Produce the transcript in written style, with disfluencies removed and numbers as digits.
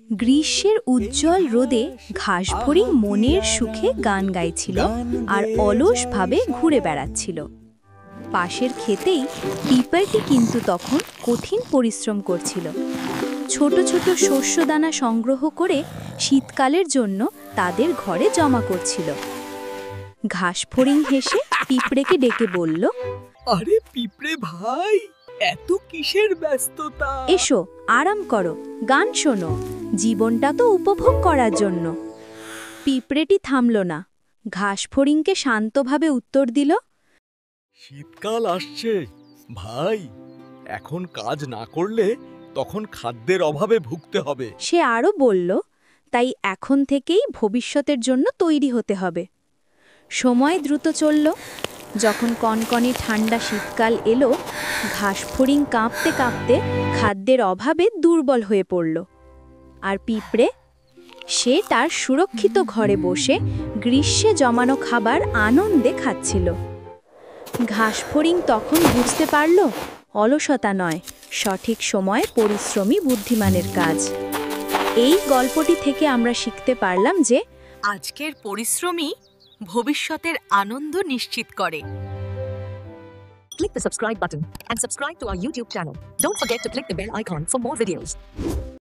গ্রীষ্মের উজ্জ্বল রোদে ঘাসভরিং মনের সুখে গান গাইছিল আর অলসভাবে ঘুরে বেড়াচ্ছিল। পাশের ক্ষেতেই পিঁপড়েটি কিন্তু তখন কঠিন পরিশ্রম করছিল। ছোট ছোট শস্যদানা সংগ্রহ করে শীতকালের জন্য তাদের ঘরে জমা করছিল। ঘাসফড়িং হেসে পিঁপড়েকে ডেকে বলল, আরে পিঁপড়ে ভাই, এত কিসের ব্যস্ততা? এসো, আরাম করো, গান শোনো, জীবনটা তো উপভোগ করার জন্য। পিঁপড়েটি থামল না, ঘাসফড়িংকে শান্তভাবে উত্তর দিল, শীতকাল আসছে ভাই, এখন কাজ না করলে তখন খাদ্যের অভাবে ভুগতে হবে। সে আরও বলল, তাই এখন থেকেই ভবিষ্যতের জন্য তৈরি হতে হবে। সময় দ্রুত চলল। যখন কনকনে ঠান্ডা শীতকাল এলো, ঘাসফড়িং কাঁপতে কাঁপতে খাদ্যের অভাবে দুর্বল হয়ে পড়ল। আর পিঁপড়ে, সে তার সুরক্ষিত ঘরে বসে গ্রীষ্মে জমানো খাবার আনন্দে খাচ্ছিল। ঘাসফড়িং তখন বুঝতে পারল, অলসতা নয়, সঠিক সময়ে পরিশ্রমী বুদ্ধিমানের কাজ। এই গল্পটি থেকে আমরা শিখতে পারলাম যে আজকের পরিশ্রমই ভবিষ্যতের আনন্দ নিশ্চিত করে। Click the subscribe button and subscribe to our YouTube channel. Don't forget to click the bell icon for more videos.